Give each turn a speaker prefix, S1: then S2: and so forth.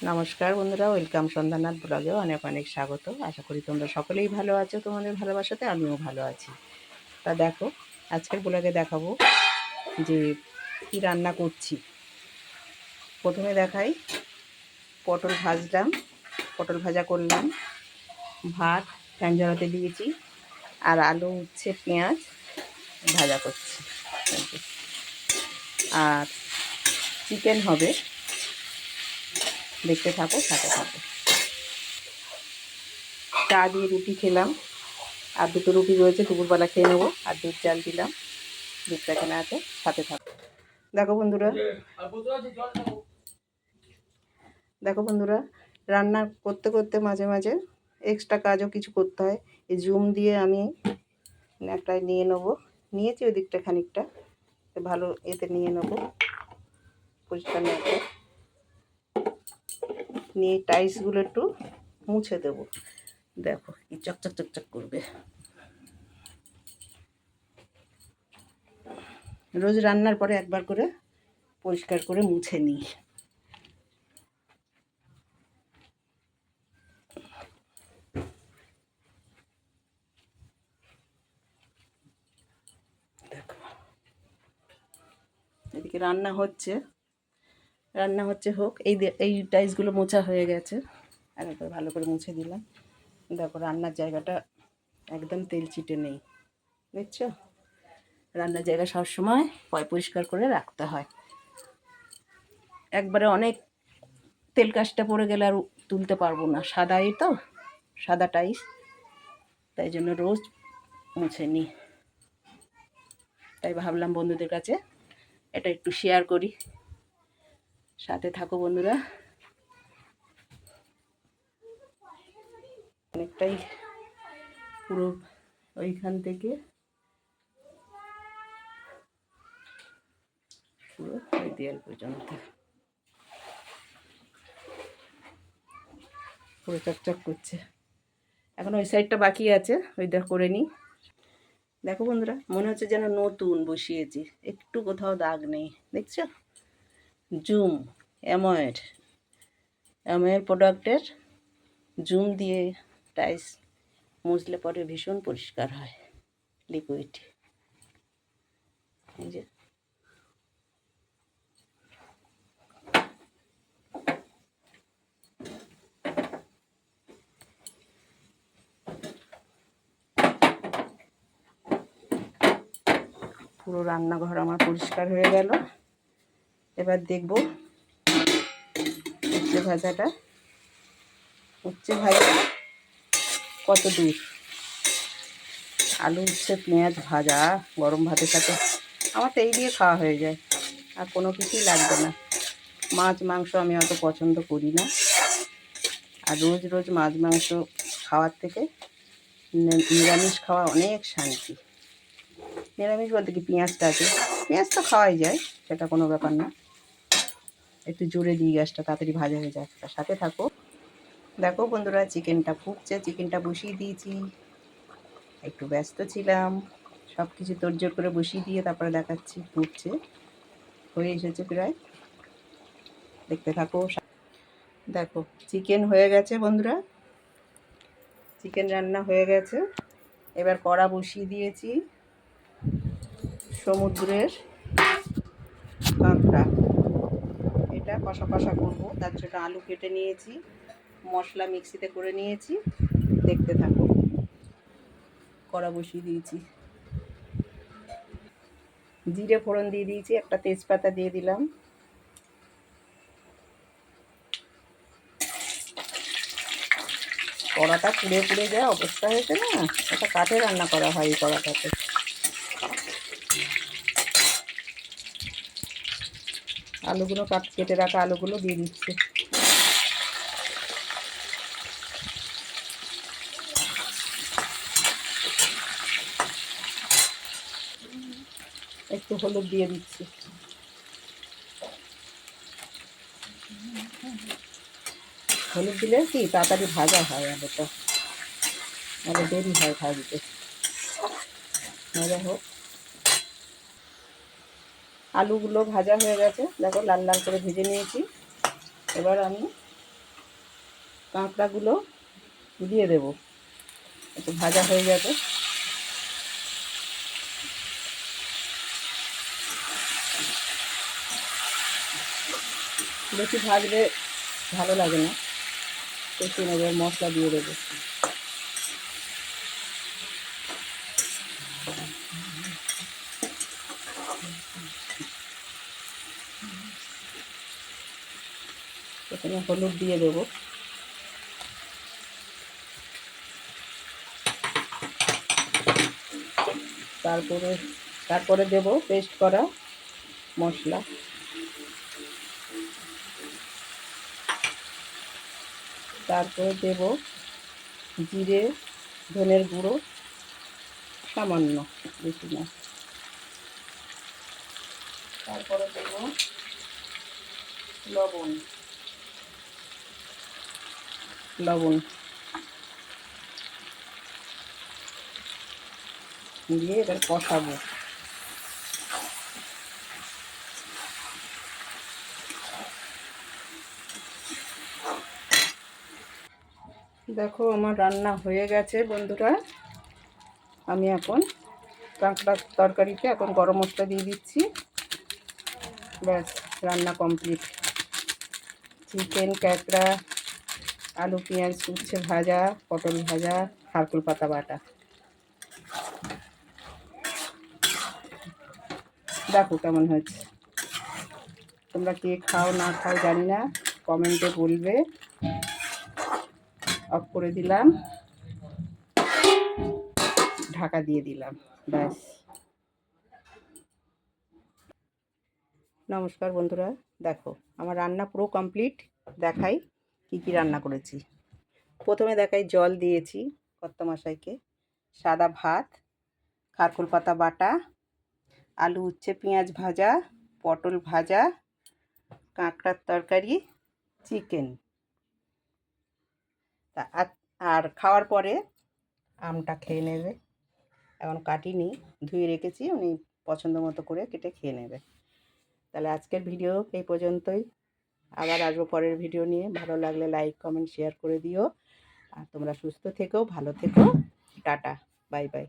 S1: নমস্কার বন্ধুরা, ওয়েলকাম সন্ধ্যানাথ ব্লগে অনেক অনেক স্বাগত। আশা করি তোমরা সকলেই ভালো আছো। তোমাদের ভালোবাসাতে আমিও ভালো আছি। তা দেখো, আজকের ব্লগে দেখাবো যে কি রান্না করছি। প্রথমে দেখাই, পটল ভাজলাম, পটল ভাজা করলাম, ভাত ফ্যান ঝরাতে দিয়েছি, আর আলু উচ্ছে পেঁয়াজ ভাজা করছি। আর চিকেন হবে, দেখতে থাকো, সাথে থাকো। চা দিয়ে রুটি খেলাম, আর দুটো রুটি রয়েছে, দুপুরবেলা খেয়ে নেবো। আর দুধ চাল দিলাম, দুধটা কেনা আছে, সাথে থাকো। দেখো বন্ধুরা, রান্না করতে করতে মাঝে মাঝে এক্সট্রা কাজও কিছু করতে হয়। এই জুম দিয়ে আমি একটা নিয়ে নেবো, নিয়েছি ওই দিকটা খানিকটা, ভালো এতে নিয়ে নেবো, পরিষ্কার একটা নিয়ে টাইলসগুলো একটু মুছে দেবো। দেখো কি চকচক চকচক করবে। রোজ রান্নার পরে একবার করে পরিষ্কার করে মুছে নিই। দেখো, এদিকে রান্না হচ্ছে হোক। এই টাইলসগুলো মোছা হয়ে গেছে, আর একবার ভালো করে মুছে দিলাম। দেখো, রান্নার জায়গাটা একদম তেল চিটে নেই, দেখছো? রান্নার জায়গা সবসময় পরিষ্কার করে রাখতে হয়। একবারে অনেক তেল কাজটা পড়ে গেলে আর তুলতে পারবো না, সাদা টাইলস, তাই জন্য রোজ মুছে নিই। তাই ভাবলাম বন্ধুদের কাছে এটা একটু শেয়ার করি, সাথে থাকো বন্ধুরা। অনেকটাই পুরো ওইখান থেকে পুরো ওই দেয়াল পর্যন্ত পুরো চকচক করছে। এখন ওই সাইডটা বাকি আছে, ওইটা করে নিই। দেখো বন্ধুরা, মনে হচ্ছে যেন নতুন বসিয়েছি, একটু কোথাও দাগ নেই, দেখছো? জুম অ্যাময়ের প্রোডাক্টের জুম দিয়ে টাইলস মুছলে পরে ভীষণ পরিষ্কার হয়, লিকুইড। এই যে পুরো রান্নাঘর আমার পরিষ্কার হয়ে গেল। এবার দেখব উচ্ছে ভাজা কত দূর। আলু উচ্ছে পেঁয়াজ ভাজা গরম ভাতের সাথে আমার তো এই দিয়ে খাওয়া হয়ে যায়, আর কোনো কিছুই লাগবে না। মাছ মাংস আমি অত পছন্দ করি না, আর রোজ রোজ মাছ মাংস খাওয়ার থেকে নিরামিষ খাওয়া অনেক শান্তি। নিরামিষ বলতে কি, পেঁয়াজটা আছে, পেঁয়াজ তো খাওয়াই যায়, সেটা কোনো ব্যাপার না। একটু জোরে দিই গ্যাসটা, তাড়াতাড়ি ভাজা হয়ে যায়। সাথে থাকো। দেখো বন্ধুরা, চিকেনটা ফুটছে, চিকেনটা বসিয়ে দিয়েছি। একটু ব্যস্ত ছিলাম, সব কিছু তোড়জোড় করে বসিয়ে দিয়ে তারপরে দেখাচ্ছি। ফুটছে, হয়ে এসেছে প্রায়, দেখতে থাকো। দেখো, চিকেন হয়ে গেছে বন্ধুরা, চিকেন রান্না হয়ে গেছে। এবার কড়া বসিয়ে দিয়েছি সমুদ্রের কাঁকড়া, এটা কষা কষা করবো। তার জন্য আলু কেটে নিয়েছি, মশলা মিক্সিতে করে নিয়েছি, দেখতে থাকো। কড়া বসিয়ে দিয়েছি, জিরে ফোড়ন দিয়ে দিয়েছি, একটা তেজপাতা দিয়ে দিলাম। কড়াটা পুড়ে পুড়ে যা অবস্থা হয়েছে না, এটা কাঠে রান্না করা হয় এই কড়াটাতে। আলুগুলো কেটে রাখা আলুগুলো দিয়ে দিচ্ছে। একটু হলুদ দিয়ে দিচ্ছি। হলুদ দিলে কি তাড়াতাড়ি ভাজা হয়, আলুটা আলু দেরি হয় ভাজতে। ভাজা হোক, আলুগুলো ভাজা হয়ে গেছে, দেখো লাল লাল করে ভেজে নিয়েছি। এবার আমি কাঁকড়াগুলো দিয়ে দেব, একটু ভাজা হয়ে যাবে। বেশি ভাজলে ভালো লাগে না, একটু নেবে, মশলা দিয়ে দেবো। প্রথমে হলুদ দিয়ে দেবো, তারপরে দেব পেস্ট করা মশলা, তারপরে দেব জিরে ধনের গুঁড়ো সামান্য, বেশি না। তারপরে দেব লবণ, দিয়ে এবার কষাবো। দেখো আমার রান্না হয়ে গেছে বন্ধুরা। আমি এখন কাঁকড়ার তরকারিতে এখন গরম মশলা দিয়ে দিচ্ছি। ব্যাস, রান্না কমপ্লিট। চিকেন, কাঁকড়া, আলু পেঁয়াজ উচ্ছে ভাজা, পটল ভাজা, খারকুল পাতা বাটা। দেখো কেমন হয়েছে। তোমরা কে খাও না খাও জানি না, কমেন্টে বলবে। অফ করে দিলাম, ঢাকা দিয়ে দিলাম, ব্যাস। নমস্কার বন্ধুরা, দেখো আমার রান্না পুরো কমপ্লিট। দেখাই কি কি রান্না করেছি। প্রথমে দেখাই জল দিয়েছি কর্তামশাইকে, সাদা ভাত, খারকুল পাতা বাটা, আলু উচ্ছে পেঁয়াজ ভাজা, পটল ভাজা, কাঁকড়ার তরকারি, চিকেন। আর খাওয়ার পরে আমটা খেয়ে নেবে। এখন কাটিনি, ধুয়ে রেখেছি, উনি পছন্দ মতো করে কেটে খেয়ে নেবে। তাহলে আজকের ভিডিও এই পর্যন্তই। আবার আসবো পরের ভিডিও নিয়ে। ভালো লাগলে লাইক কমেন্ট শেয়ার করে দিও। আর তোমরা সুস্থ থেকো, ভালো থেকো। Tata, bye bye.